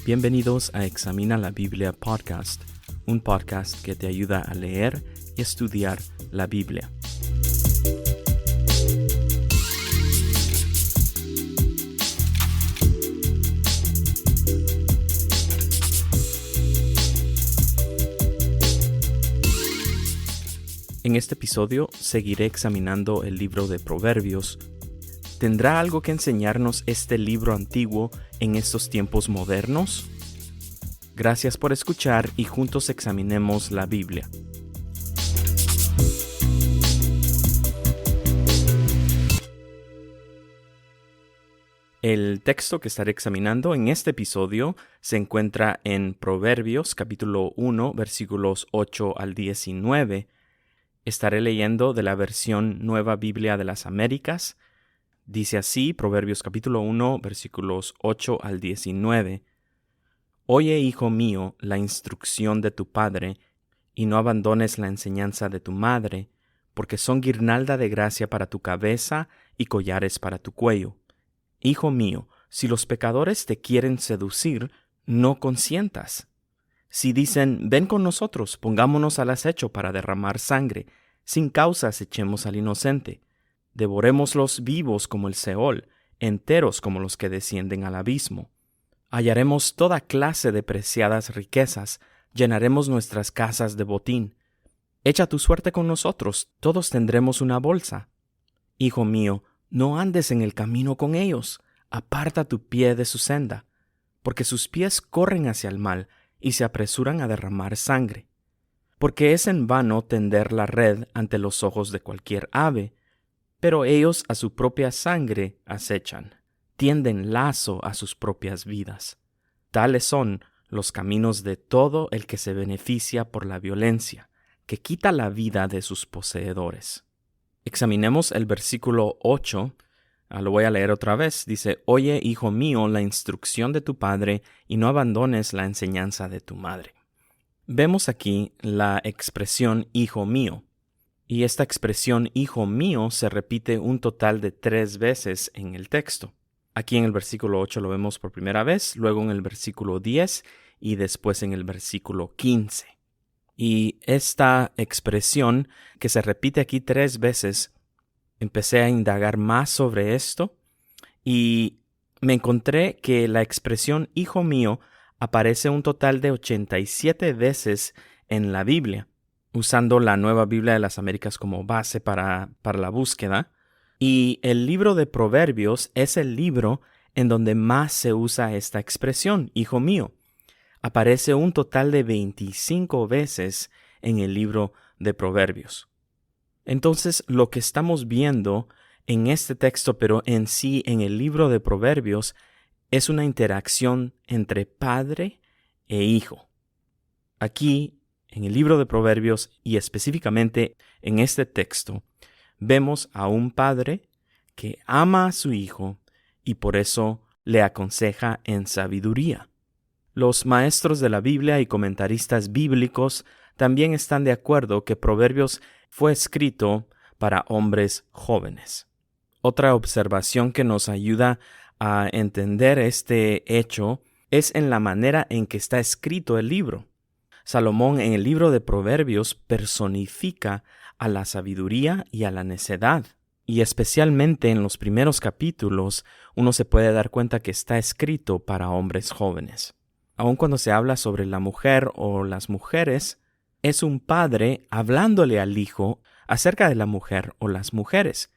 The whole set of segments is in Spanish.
Bienvenidos a Examina la Biblia Podcast, un podcast que te ayuda a leer y estudiar la Biblia. En este episodio seguiré examinando el libro de Proverbios. ¿Tendrá algo que enseñarnos este libro antiguo en estos tiempos modernos? Gracias por escuchar y juntos examinemos la Biblia. El texto que estaré examinando en este episodio se encuentra en Proverbios capítulo 1, versículos 8 al 19. Estaré leyendo de la versión Nueva Biblia de las Américas. Dice así, Proverbios capítulo 1, versículos 8 al 19. Oye, hijo mío, la instrucción de tu padre, y no abandones la enseñanza de tu madre, porque son guirnalda de gracia para tu cabeza y collares para tu cuello. Hijo mío, si los pecadores te quieren seducir, no consientas. Si dicen, ven con nosotros, pongámonos al acecho para derramar sangre, sin causas echemos al inocente. Devorémoslos vivos como el Seol, enteros como los que descienden al abismo. Hallaremos toda clase de preciadas riquezas, llenaremos nuestras casas de botín. Echa tu suerte con nosotros, todos tendremos una bolsa. Hijo mío, no andes en el camino con ellos, aparta tu pie de su senda, porque sus pies corren hacia el mal y se apresuran a derramar sangre. Porque es en vano tender la red ante los ojos de cualquier ave, pero ellos a su propia sangre acechan, tienden lazo a sus propias vidas. Tales son los caminos de todo el que se beneficia por la violencia, que quita la vida de sus poseedores. Examinemos el versículo 8. Lo voy a leer otra vez. Dice, oye, hijo mío, la instrucción de tu padre, y no abandones la enseñanza de tu madre. Vemos aquí la expresión hijo mío. Y esta expresión hijo mío se repite un total de 3 veces en el texto. Aquí en el versículo 8 lo vemos por primera vez, luego en el versículo 10 y después en el versículo 15. Y esta expresión que se repite aquí 3 veces, empecé a indagar más sobre esto y me encontré que la expresión hijo mío aparece un total de 87 veces en la Biblia, usando la Nueva Biblia de las Américas como base para la búsqueda. Y el libro de Proverbios es el libro en donde más se usa esta expresión, hijo mío. Aparece un total de 25 veces en el libro de Proverbios. Entonces, lo que estamos viendo en este texto, pero en sí en el libro de Proverbios, es una interacción entre padre e hijo. Aquí, en el libro de Proverbios y específicamente en este texto, vemos a un padre que ama a su hijo y por eso le aconseja en sabiduría. Los maestros de la Biblia y comentaristas bíblicos también están de acuerdo que Proverbios fue escrito para hombres jóvenes. Otra observación que nos ayuda a entender este hecho es en la manera en que está escrito el libro. Salomón en el libro de Proverbios personifica a la sabiduría y a la necedad. Y especialmente en los primeros capítulos uno se puede dar cuenta que está escrito para hombres jóvenes. Aun cuando se habla sobre la mujer o las mujeres, es un padre hablándole al hijo acerca de la mujer o las mujeres.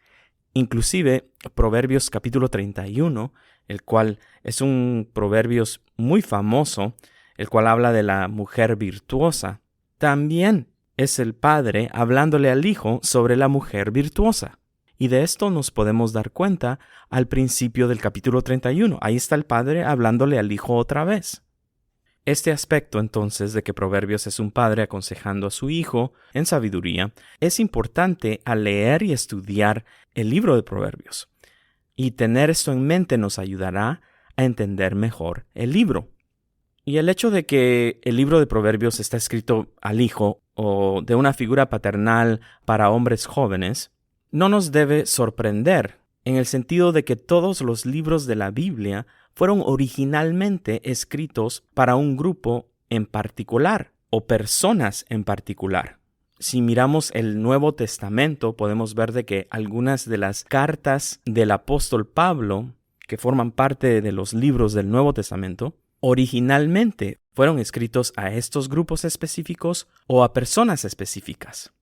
Inclusive, Proverbios capítulo 31, el cual es un proverbios muy famoso, el cual habla de la mujer virtuosa, también es el padre hablándole al hijo sobre la mujer virtuosa. Y de esto nos podemos dar cuenta al principio del capítulo 31. Ahí está el padre hablándole al hijo otra vez. Este aspecto, entonces, de que Proverbios es un padre aconsejando a su hijo en sabiduría, es importante al leer y estudiar el libro de Proverbios. Y tener esto en mente nos ayudará a entender mejor el libro. Y el hecho de que el libro de Proverbios está escrito al hijo o de una figura paternal para hombres jóvenes, no nos debe sorprender, en el sentido de que todos los libros de la Biblia fueron originalmente escritos para un grupo en particular o personas en particular. Si miramos el Nuevo Testamento, podemos ver de que algunas de las cartas del apóstol Pablo, que forman parte de los libros del Nuevo Testamento, originalmente fueron escritos a estos grupos específicos o a personas específicas.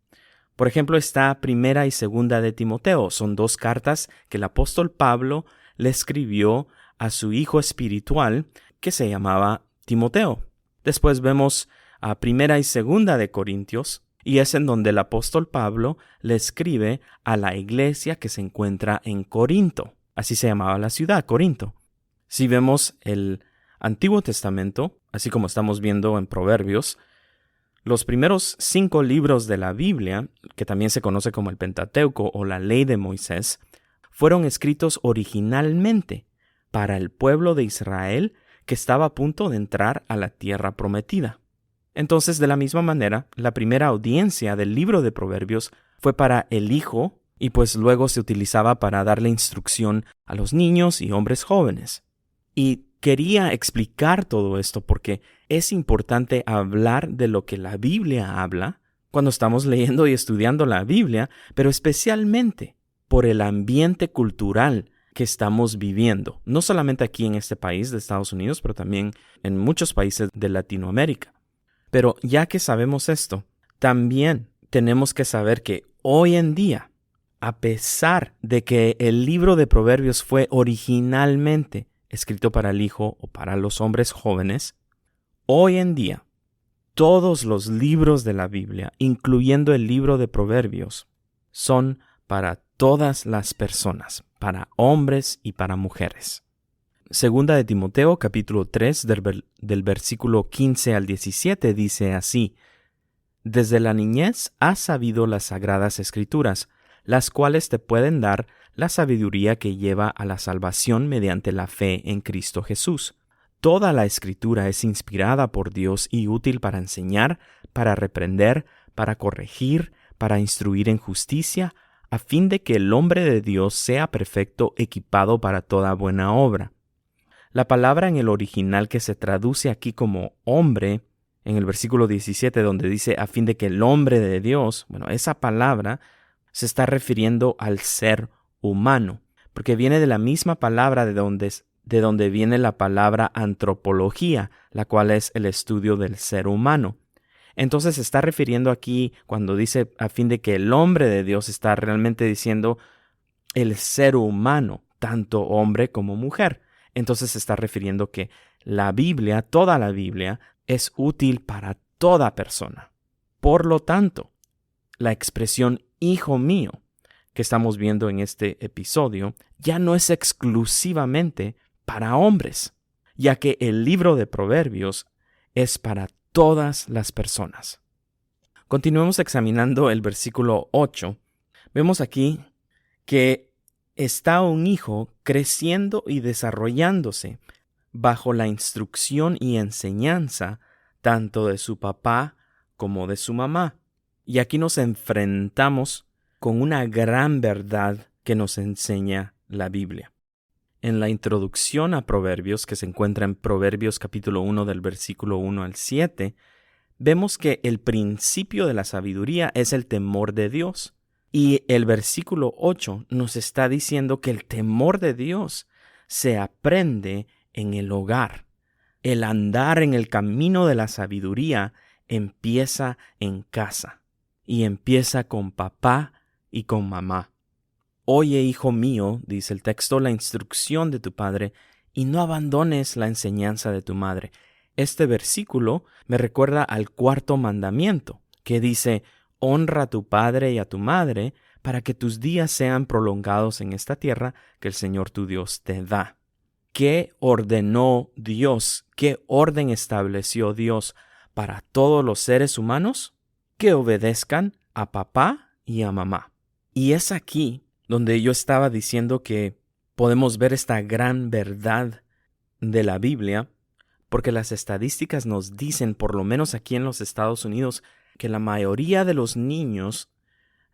Por ejemplo, está Primera y Segunda de Timoteo. Son 2 cartas que el apóstol Pablo le escribió a su hijo espiritual que se llamaba Timoteo. Después vemos a Primera y Segunda de Corintios, y es en donde el apóstol Pablo le escribe a la iglesia que se encuentra en Corinto. Así se llamaba la ciudad, Corinto. Si vemos el Antiguo Testamento, así como estamos viendo en Proverbios, los primeros 5 libros de la Biblia, que también se conoce como el Pentateuco o la Ley de Moisés, fueron escritos originalmente para el pueblo de Israel que estaba a punto de entrar a la tierra prometida. Entonces, de la misma manera, la primera audiencia del libro de Proverbios fue para el hijo y pues luego se utilizaba para darle instrucción a los niños y hombres jóvenes. Y quería explicar todo esto porque es importante hablar de lo que la Biblia habla cuando estamos leyendo y estudiando la Biblia, pero especialmente por el ambiente cultural que estamos viviendo, no solamente aquí en este país de Estados Unidos, pero también en muchos países de Latinoamérica. Pero ya que sabemos esto, también tenemos que saber que hoy en día, a pesar de que el libro de Proverbios fue originalmente escrito para el hijo o para los hombres jóvenes, hoy en día, todos los libros de la Biblia, incluyendo el libro de Proverbios, son para todas las personas, para hombres y para mujeres. Segunda de Timoteo, capítulo 3, del versículo 15 al 17, dice así: Desde la niñez has sabido las sagradas escrituras, las cuales te pueden dar la sabiduría que lleva a la salvación mediante la fe en Cristo Jesús. Toda la escritura es inspirada por Dios y útil para enseñar, para reprender, para corregir, para instruir en justicia, a fin de que el hombre de Dios sea perfecto, equipado para toda buena obra. La palabra en el original que se traduce aquí como hombre, en el versículo 17, donde dice a fin de que el hombre de Dios, esa palabra se está refiriendo al ser humano, porque viene de la misma palabra de donde viene la palabra antropología, la cual es el estudio del ser humano. Entonces se está refiriendo aquí, cuando dice a fin de que el hombre de Dios, está realmente diciendo el ser humano, tanto hombre como mujer. Entonces se está refiriendo que la Biblia, toda la Biblia, es útil para toda persona. Por lo tanto, la expresión hijo mío que estamos viendo en este episodio ya no es exclusivamente para hombres, ya que el libro de Proverbios es para todas las personas. Continuemos examinando el versículo 8. Vemos aquí que está un hijo creciendo y desarrollándose bajo la instrucción y enseñanza tanto de su papá como de su mamá. Y aquí nos enfrentamos con una gran verdad que nos enseña la Biblia. En la introducción a Proverbios, que se encuentra en Proverbios capítulo 1 del versículo 1 al 7, vemos que el principio de la sabiduría es el temor de Dios. Y el versículo 8 nos está diciendo que el temor de Dios se aprende en el hogar. El andar en el camino de la sabiduría empieza en casa y empieza con papá y con mamá. Oye, hijo mío, dice el texto, la instrucción de tu padre y no abandones la enseñanza de tu madre. Este versículo me recuerda al 4º mandamiento, que dice: honra a tu padre y a tu madre para que tus días sean prolongados en esta tierra que el Señor tu Dios te da. ¿Qué ordenó Dios? ¿Qué orden estableció Dios para todos los seres humanos? Que obedezcan a papá y a mamá. Y es aquí donde yo estaba diciendo que podemos ver esta gran verdad de la Biblia, porque las estadísticas nos dicen, por lo menos aquí en los Estados Unidos, que la mayoría de los niños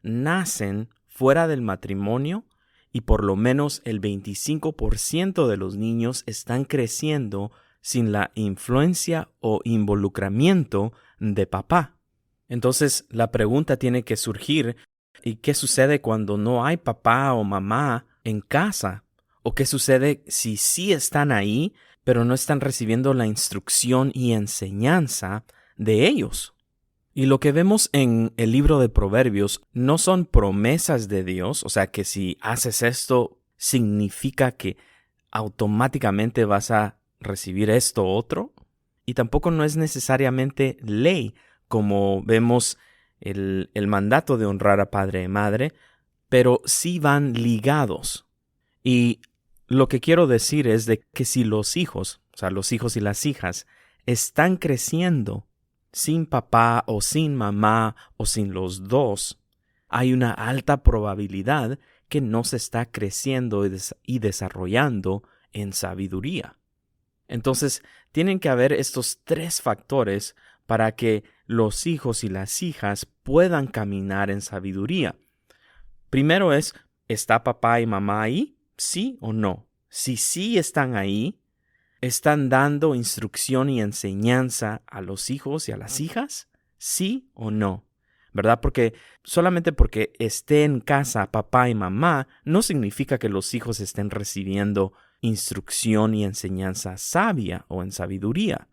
nacen fuera del matrimonio y por lo menos el 25% de los niños están creciendo sin la influencia o involucramiento de papá. Entonces, la pregunta tiene que surgir, ¿y qué sucede cuando no hay papá o mamá en casa? ¿O qué sucede si sí están ahí, pero no están recibiendo la instrucción y enseñanza de ellos? Y lo que vemos en el libro de Proverbios no son promesas de Dios, o sea que si haces esto significa que automáticamente vas a recibir esto otro. Y tampoco no es necesariamente ley, como vemos el mandato de honrar a padre y madre, pero sí van ligados. Y lo que quiero decir es de que si los hijos, o sea, los hijos y las hijas, están creciendo sin papá o sin mamá o sin los dos, hay una alta probabilidad que no se está creciendo y desarrollando en sabiduría. Entonces, tienen que haber estos 3 factores para que los hijos y las hijas puedan caminar en sabiduría. Primero es, ¿está papá y mamá ahí? ¿Sí o no? Si sí están ahí, ¿están dando instrucción y enseñanza a los hijos y a las hijas? ¿Sí o no? ¿Verdad? Porque solamente porque esté en casa papá y mamá no significa que los hijos estén recibiendo instrucción y enseñanza sabia o en sabiduría.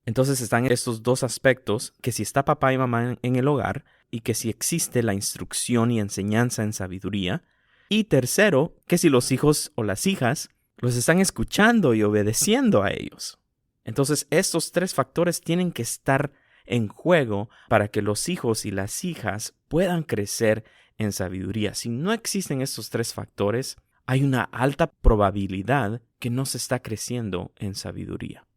Entonces están estos 2 aspectos, que si está papá y mamá en el hogar y que si existe la instrucción y enseñanza en sabiduría. Y tercero, que si los hijos o las hijas los están escuchando y obedeciendo a ellos. Entonces estos 3 factores tienen que estar en juego para que los hijos y las hijas puedan crecer en sabiduría. Si no existen estos 3 factores, hay una alta probabilidad que no se está creciendo en sabiduría.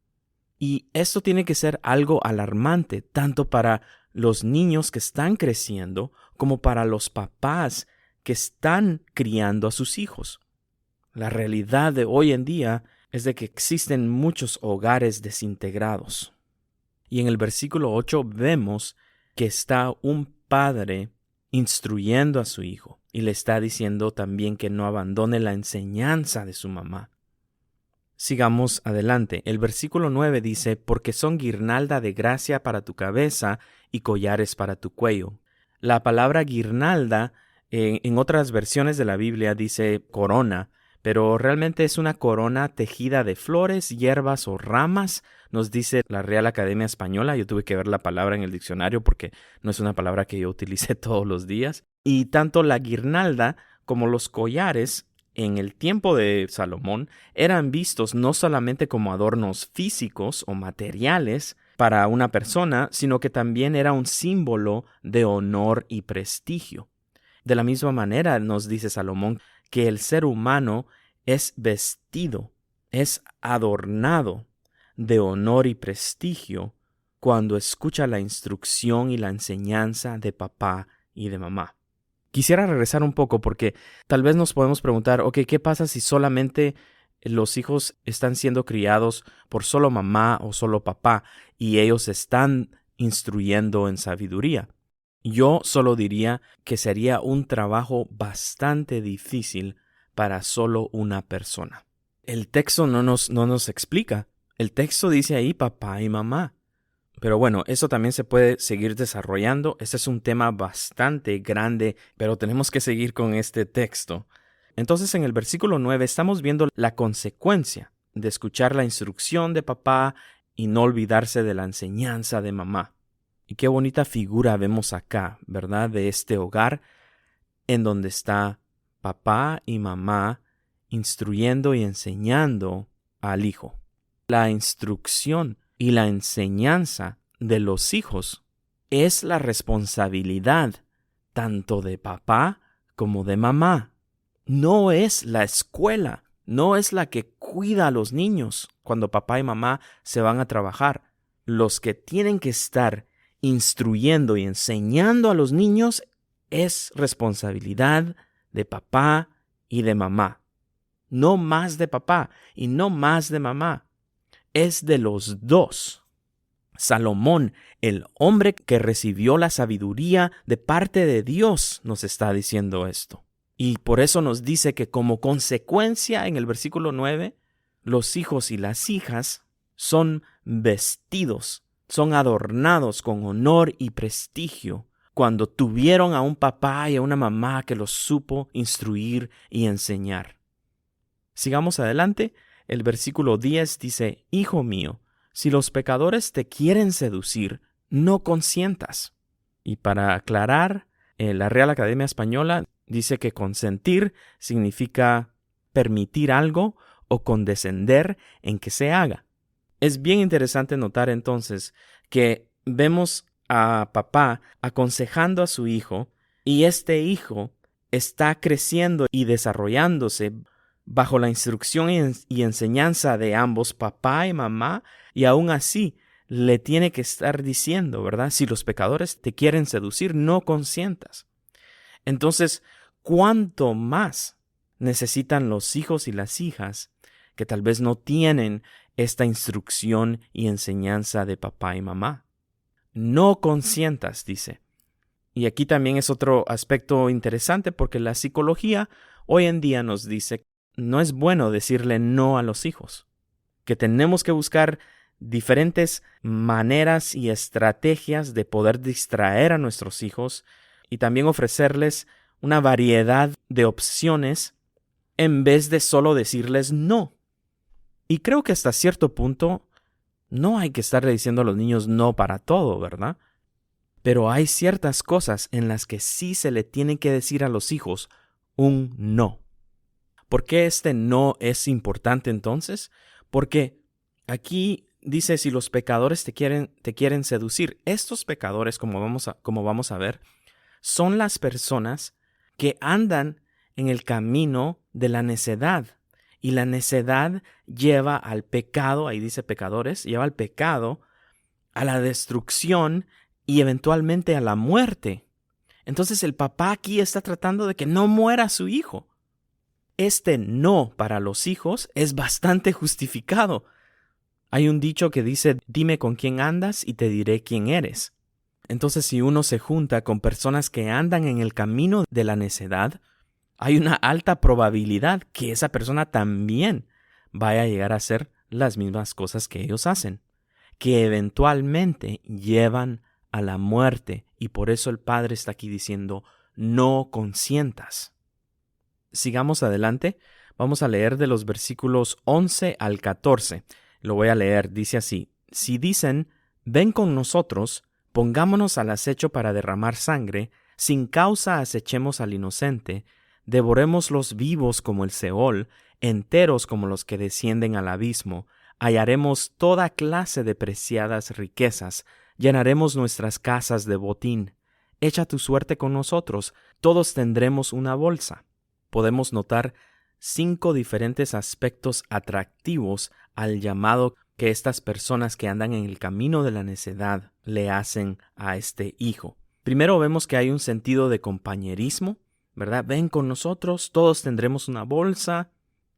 Y esto tiene que ser algo alarmante, tanto para los niños que están creciendo como para los papás que están criando a sus hijos. La realidad de hoy en día es de que existen muchos hogares desintegrados. Y en el versículo 8 vemos que está un padre instruyendo a su hijo y le está diciendo también que no abandone la enseñanza de su mamá. Sigamos adelante. El versículo 9 dice, porque son guirnalda de gracia para tu cabeza y collares para tu cuello. La palabra guirnalda en otras versiones de la Biblia dice corona, pero realmente es una corona tejida de flores, hierbas o ramas, nos dice la Real Academia Española. Yo tuve que ver la palabra en el diccionario porque no es una palabra que yo utilice todos los días. Y tanto la guirnalda como los collares en el tiempo de Salomón eran vistos no solamente como adornos físicos o materiales para una persona, sino que también era un símbolo de honor y prestigio. De la misma manera nos dice Salomón que el ser humano es vestido, es adornado de honor y prestigio cuando escucha la instrucción y la enseñanza de papá y de mamá. Quisiera regresar un poco porque tal vez nos podemos preguntar, ok, ¿qué pasa si solamente los hijos están siendo criados por solo mamá o solo papá y ellos están instruyendo en sabiduría? Yo solo diría que sería un trabajo bastante difícil para solo una persona. El texto no nos explica. El texto dice ahí papá y mamá. Pero bueno, eso también se puede seguir desarrollando. Este es un tema bastante grande, pero tenemos que seguir con este texto. Entonces, en el versículo 9 estamos viendo la consecuencia de escuchar la instrucción de papá y no olvidarse de la enseñanza de mamá. Y qué bonita figura vemos acá, ¿verdad? De este hogar en donde está papá y mamá instruyendo y enseñando al hijo. La instrucción y la enseñanza de los hijos es la responsabilidad tanto de papá como de mamá. No es la escuela, no es la que cuida a los niños cuando papá y mamá se van a trabajar. Los que tienen que estar instruyendo y enseñando a los niños es responsabilidad de papá y de mamá. No más de papá y no más de mamá. Es de los dos. Salomón, el hombre que recibió la sabiduría de parte de Dios, nos está diciendo esto. Y por eso nos dice que como consecuencia en el versículo 9, los hijos y las hijas son vestidos, son adornados con honor y prestigio cuando tuvieron a un papá y a una mamá que los supo instruir y enseñar. Sigamos adelante. El versículo 10 dice, Hijo mío, si los pecadores te quieren seducir, no consientas. Y para aclarar, la Real Academia Española dice que consentir significa permitir algo o condescender en que se haga. Es bien interesante notar entonces que vemos a papá aconsejando a su hijo y este hijo está creciendo y desarrollándose bajo la instrucción y enseñanza de ambos, papá y mamá, y aún así le tiene que estar diciendo, ¿verdad? Si los pecadores te quieren seducir, no consientas. Entonces, ¿cuánto más necesitan los hijos y las hijas que tal vez no tienen esta instrucción y enseñanza de papá y mamá? No consientas, dice. Y aquí también es otro aspecto interesante porque la psicología hoy en día nos dice que no es bueno decirle no a los hijos, que tenemos que buscar diferentes maneras y estrategias de poder distraer a nuestros hijos y también ofrecerles una variedad de opciones en vez de solo decirles no. Y creo que hasta cierto punto no hay que estarle diciendo a los niños no para todo, ¿verdad? Pero hay ciertas cosas en las que sí se le tiene que decir a los hijos un no. ¿Por qué este no es importante entonces? Porque aquí dice si los pecadores te quieren seducir. Estos pecadores, como vamos a ver, son las personas que andan en el camino de la necedad. Y la necedad lleva al pecado, ahí dice pecadores, lleva al pecado, a la destrucción y eventualmente a la muerte. Entonces el papá aquí está tratando de que no muera su hijo. Este no para los hijos es bastante justificado. Hay un dicho que dice, dime con quién andas y te diré quién eres. Entonces, si uno se junta con personas que andan en el camino de la necedad, hay una alta probabilidad que esa persona también vaya a llegar a hacer las mismas cosas que ellos hacen, que eventualmente llevan a la muerte. Y por eso el Padre está aquí diciendo, no consientas. Sigamos adelante. Vamos a leer de los versículos 11 al 14. Lo voy a leer. Dice así, si dicen, ven con nosotros, pongámonos al acecho para derramar sangre, sin causa acechemos al inocente, devorémoslos vivos como el Seol, enteros como los que descienden al abismo, hallaremos toda clase de preciadas riquezas, llenaremos nuestras casas de botín. Echa tu suerte con nosotros, todos tendremos una bolsa. Podemos notar 5 diferentes aspectos atractivos al llamado que estas personas que andan en el camino de la necedad le hacen a este hijo. Primero vemos que hay un sentido de compañerismo, ¿verdad? Ven con nosotros, todos tendremos una bolsa.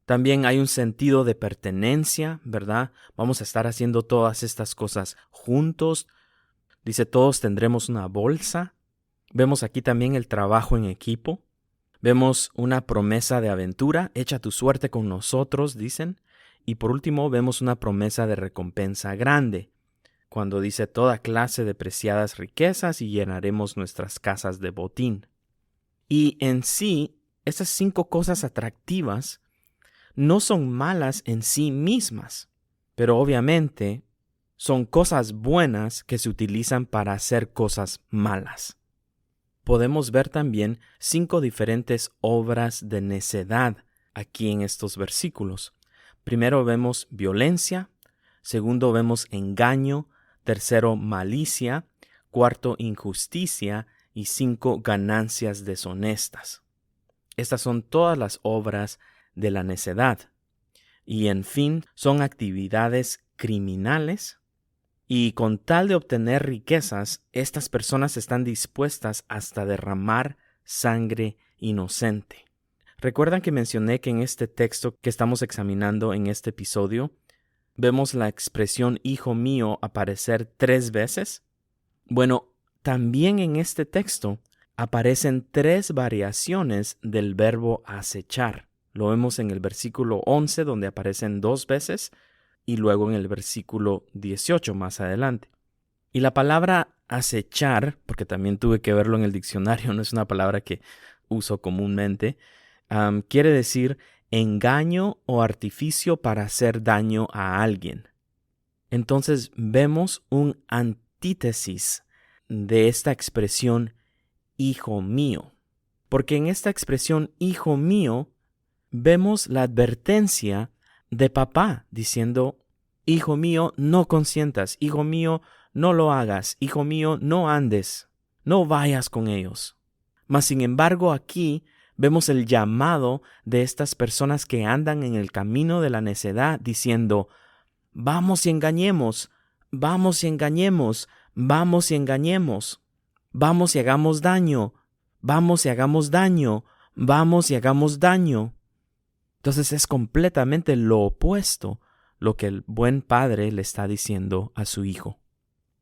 También hay un sentido de pertenencia, ¿verdad? Vamos a estar haciendo todas estas cosas juntos. Dice, todos tendremos una bolsa. Vemos aquí también el trabajo en equipo. Vemos una promesa de aventura, echa tu suerte con nosotros, dicen. Y por último, vemos una promesa de recompensa grande, cuando dice toda clase de preciadas riquezas y llenaremos nuestras casas de botín. Y en sí, estas 5 cosas atractivas no son malas en sí mismas, pero obviamente son cosas buenas que se utilizan para hacer cosas malas. Podemos ver también 5 diferentes obras de necedad aquí en estos versículos. Primero vemos violencia, segundo vemos engaño, tercero malicia, cuarto injusticia y 5 ganancias deshonestas. Estas son todas las obras de la necedad. Y en fin, son actividades criminales. Y con tal de obtener riquezas, estas personas están dispuestas hasta derramar sangre inocente. ¿Recuerdan que mencioné que en este texto que estamos examinando en este episodio, vemos la expresión hijo mío aparecer 3 veces? Bueno, también en este texto aparecen 3 variaciones del verbo acechar. Lo vemos en el versículo 11, donde aparecen 2 veces, y luego en el versículo 18 más adelante. Y la palabra acechar, porque también tuve que verlo en el diccionario, no es una palabra que uso comúnmente, quiere decir engaño o artificio para hacer daño a alguien. Entonces vemos un antítesis de esta expresión hijo mío, porque en esta expresión hijo mío vemos la advertencia de papá diciendo: hijo mío, no consientas, hijo mío, no lo hagas, hijo mío, no andes, no vayas con ellos. Mas sin embargo aquí vemos el llamado de estas personas que andan en el camino de la necedad diciendo: vamos y engañemos, vamos y engañemos, vamos y engañemos, vamos y hagamos daño, vamos y hagamos daño, vamos y hagamos daño. Entonces es completamente lo opuesto lo que el buen padre le está diciendo a su hijo.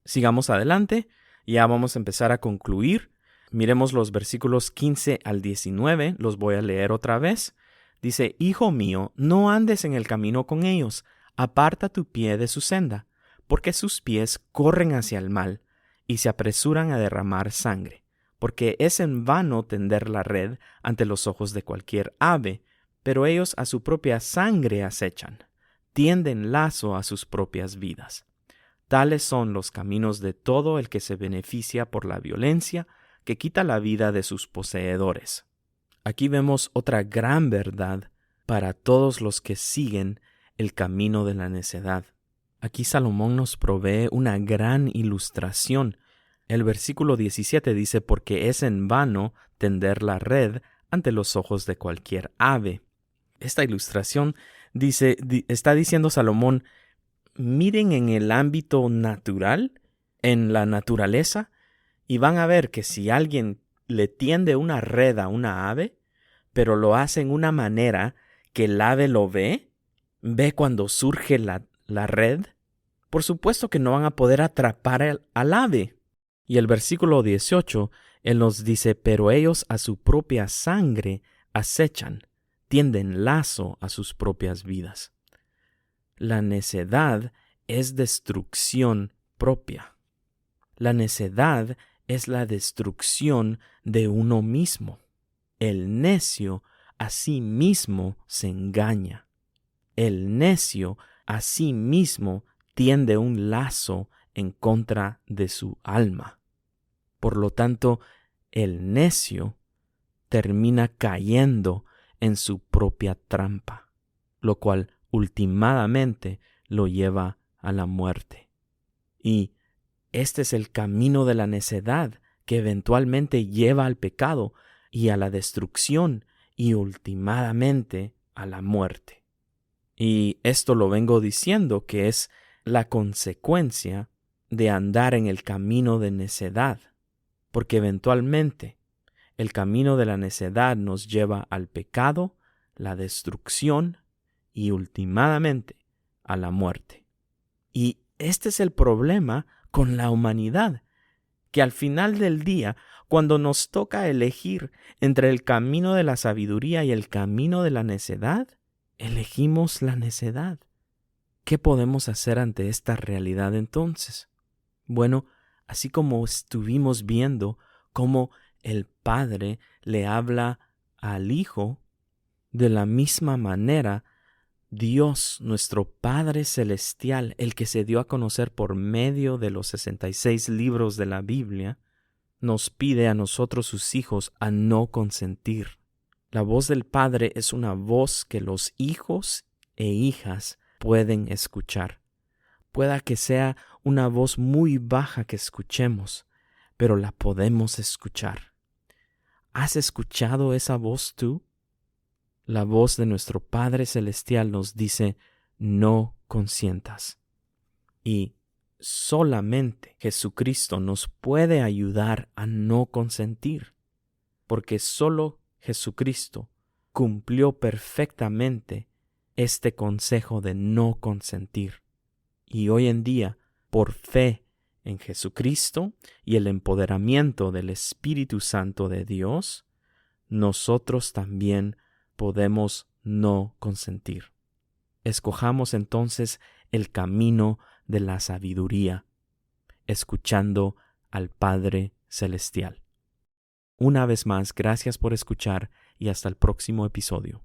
Sigamos adelante, ya vamos a empezar a concluir. Miremos los versículos 15 al 19, los voy a leer otra vez. Dice: hijo mío, no andes en el camino con ellos, aparta tu pie de su senda, porque sus pies corren hacia el mal y se apresuran a derramar sangre, porque es en vano tender la red ante los ojos de cualquier ave, pero ellos a su propia sangre acechan, tienden lazo a sus propias vidas. Tales son los caminos de todo el que se beneficia por la violencia, que quita la vida de sus poseedores. Aquí vemos otra gran verdad para todos los que siguen el camino de la necedad. Aquí Salomón nos provee una gran ilustración. El versículo 17 dice: porque es en vano tender la red ante los ojos de cualquier ave. Esta ilustración está diciendo Salomón: miren en el ámbito natural, en la naturaleza, y van a ver que si alguien le tiende una red a una ave, pero lo hace en una manera que el ave lo ve cuando surge la red, por supuesto que no van a poder atrapar al ave. Y el versículo 18, él nos dice: pero ellos a su propia sangre acechan, tienden lazo a sus propias vidas. La necedad es destrucción propia. La necedad es la destrucción de uno mismo. El necio a sí mismo se engaña. El necio a sí mismo tiende un lazo en contra de su alma. Por lo tanto, el necio termina cayendo en su propia trampa, lo cual ultimadamente lo lleva a la muerte. Y este es el camino de la necedad que eventualmente lleva al pecado y a la destrucción y ultimadamente a la muerte. Y esto lo vengo diciendo que es la consecuencia de andar en el camino de necedad, porque eventualmente el camino de la necedad nos lleva al pecado, la destrucción y ultimadamente a la muerte. Y este es el problema con la humanidad, que al final del día, cuando nos toca elegir entre el camino de la sabiduría y el camino de la necedad, elegimos la necedad. ¿Qué podemos hacer ante esta realidad entonces? Bueno, así como estuvimos viendo cómo el Padre le habla al Hijo, de la misma manera, Dios, nuestro Padre Celestial, el que se dio a conocer por medio de los 66 libros de la Biblia, nos pide a nosotros, sus hijos, a no consentir. La voz del Padre es una voz que los hijos e hijas pueden escuchar. Pueda que sea una voz muy baja que escuchemos, pero la podemos escuchar. ¿Has escuchado esa voz tú? La voz de nuestro Padre Celestial nos dice: no consientas. Y solamente Jesucristo nos puede ayudar a no consentir, porque solo Jesucristo cumplió perfectamente este consejo de no consentir. Y hoy en día, por fe en Jesucristo y el empoderamiento del Espíritu Santo de Dios, nosotros también podemos no consentir. Escojamos entonces el camino de la sabiduría, escuchando al Padre Celestial. Una vez más, gracias por escuchar y hasta el próximo episodio.